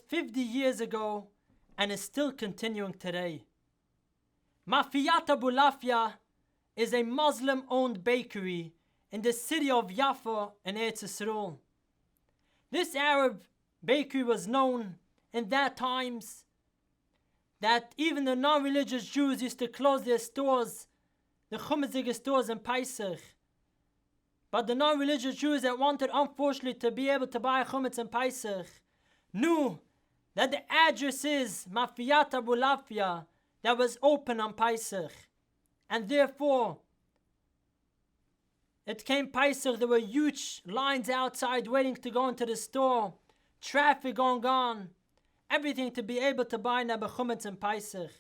50 years ago and is still continuing today. Mafiyat Abulafia is a Muslim-owned bakery in the city of Jaffa in Eretz Yisrael. This Arab bakery was known in that times that even the non-religious Jews used to close their stores, the Chumatzige stores in Pesach. But the non-religious Jews that wanted, unfortunately, to be able to buy Chumetz in Pesach knew that the address is Mafiyat Abulafia that was open on Pesach. And therefore, it came Pesach, there were huge lines outside waiting to go into the store, traffic going on, everything to be able to buy Nebe Chumetz in Pesach.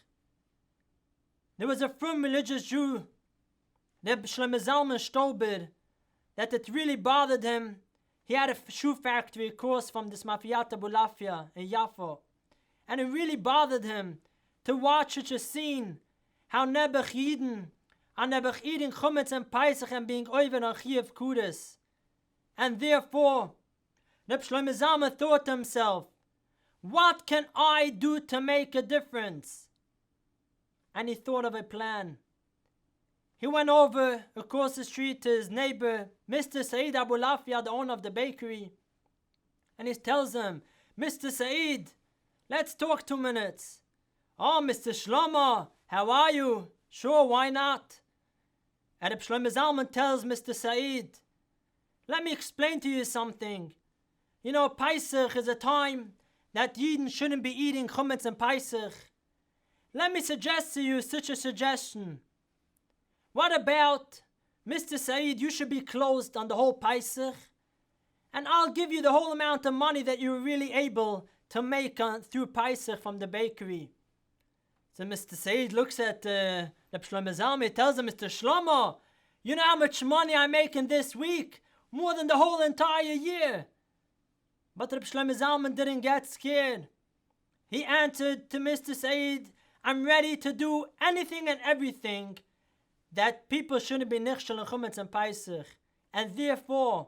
There was a frum religious Jew, Reb Shlomo Zalman Stolber, that it really bothered him. He had a shoe factory, of course, from this Mafiyat Abulafia in Jaffa. And it really bothered him to watch such a scene, how Nebuch Yidden, and Nebuch eating Chumetz and Pesach and being over on Chiyuv Kudas. And therefore, Reb Shlomo Zalman thought to himself, what can I do to make a difference? And he thought of a plan. He went over across the street to his neighbor, Mr. Saeed Abulafia, the owner of the bakery, and he tells him, Mr. Saeed, let's talk 2 minutes. Oh, Mr. Shlomo, how are you? Sure, why not? And Reb Shlomo Zalman tells Mr. Saeed, let me explain to you something. You know, Pesach is a time that Yidden shouldn't be eating Chumetz and Pesach. Let me suggest to you such a suggestion. What about, Mr. Saeed, you should be closed on the whole Pesach, and I'll give you the whole amount of money that you're really able to make through Pesach from the bakery. So Mr. Saeed looks at Reb Shlomo Zalman, he tells him, Mr. Shlomo, you know how much money I'm making this week? More than the whole entire year. But Reb Shlomo Zalman didn't get scared. He answered to Mr. Saeed, I'm ready to do anything and everything that people shouldn't be nichshel and Chumetz and Pesach. And therefore,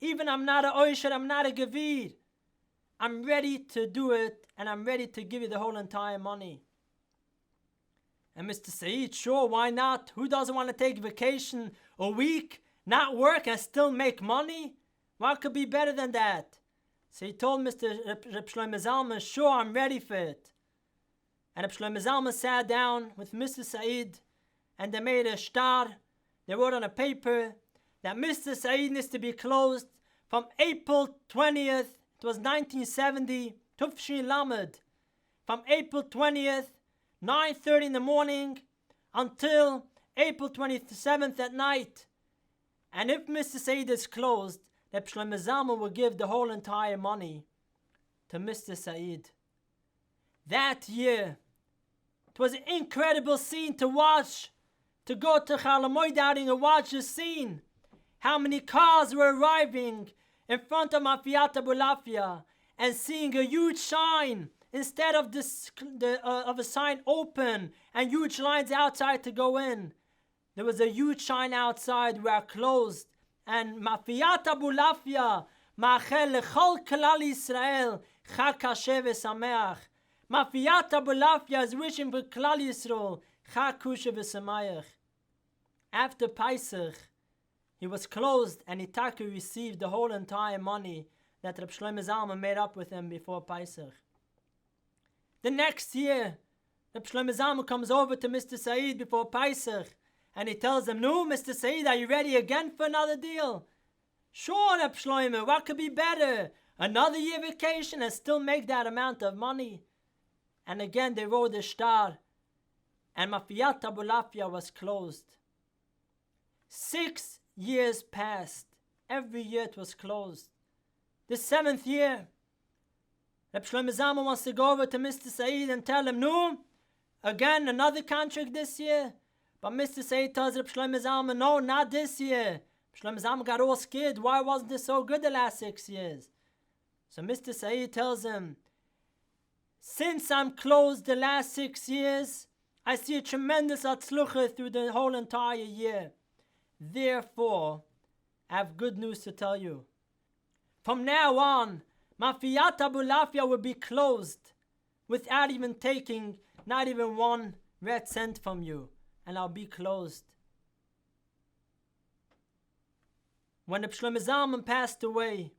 even I'm not a oisher, I'm not a gevir, I'm ready to do it, and I'm ready to give you the whole entire money. And Mr. Saeed, sure, why not? Who doesn't want to take vacation a week, not work, and still make money? What could be better than that? So he told Mr. Reb Shlomo Zalman, sure, I'm ready for it. And Reb Shlomo Zalman sat down with Mr. Saeed, and they made a shtar. They wrote on a paper that Mr. Saeed needs to be closed from April 20th, it was 1970, Tufshin Lamed, from April 20th, 9:30 in the morning, until April 27th at night. And if Mr. Saeed is closed, Reb Shlomo Zalman will give the whole entire money to Mr. Saeed. That year, it was an incredible scene to watch. To go to Chalamoid outing and watch the scene. How many cars were arriving in front of Mafiyat Abulafia and seeing a huge sign instead of of a sign open and huge lines outside to go in. There was a huge sign outside, we are closed. And Mafiyat Abulafia, Ma'achel lechol klal Yisrael, Chag Kasher v'Sameach. Mafiyat Abulafia is wishing for Klal Yisrael, Chag Kusher v'Sameach. After Pesach, he was closed and Itaka received the whole entire money that Reb Shlomo Zalman made up with him before Pesach. The next year, Reb Shlomo Zalman comes over to Mr. Saeed before Pesach and he tells him, no, Mr. Saeed, are you ready again for another deal? Sure, Reb Shlomo, what could be better? Another year vacation and still make that amount of money. And again they wrote the shtar and Mafiyat Abulafia was closed. 6 years passed. Every year it was closed. The 7th year, Reb Shlomo Zalman wants to go over to Mr. Saeed and tell him, no, again another contract this year. But Mr. Saeed tells Reb Shlomo Zalman, no, not this year. Reb Shlomo Zalman got all scared. Why wasn't it so good the last 6 years? So Mr. Saeed tells him, since I'm closed the last 6 years, I see a tremendous atzlucha through the whole entire year. Therefore, I have good news to tell you. From now on, Mafiyat Abulafia would be closed without even taking not even 1 red cent from you, and I'll be closed. When the Shlomo Zalman passed away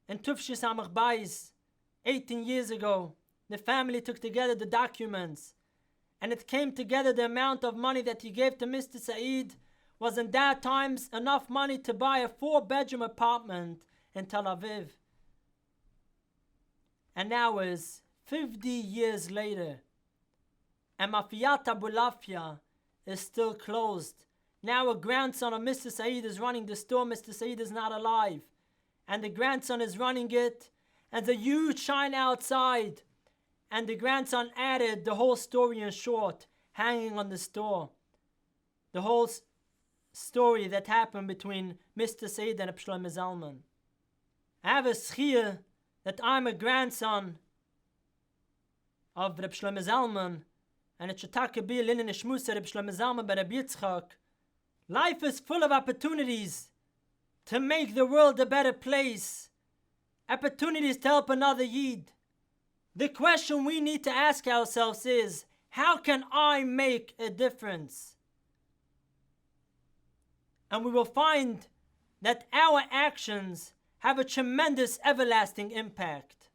in Tufshis Amach Bayis 18 years ago, the family took together the documents, and it came together the amount of money that he gave to Mr. Said was in that times enough money to buy a 4-bedroom apartment in Tel Aviv. And now is 50 years later, and Mafiyat Abulafia is still closed. Now a grandson of Mr. Said is running the store. Mr. Said is not alive, and the grandson is running it, and the huge sign outside, and the grandson added the whole story in short, hanging on the store. The whole story that happened between Mr. Said and Shlomo Zalman. I have a schir that I'm a grandson of Reb Shlomo Zalman, and it should take a be in the shmusa Reb Shlomo Zalman by Reb Yitzchak. Life is full of opportunities to make the world a better place. Opportunities to help another Yid. The question we need to ask ourselves is, how can I make a difference? And we will find that our actions have a tremendous everlasting impact.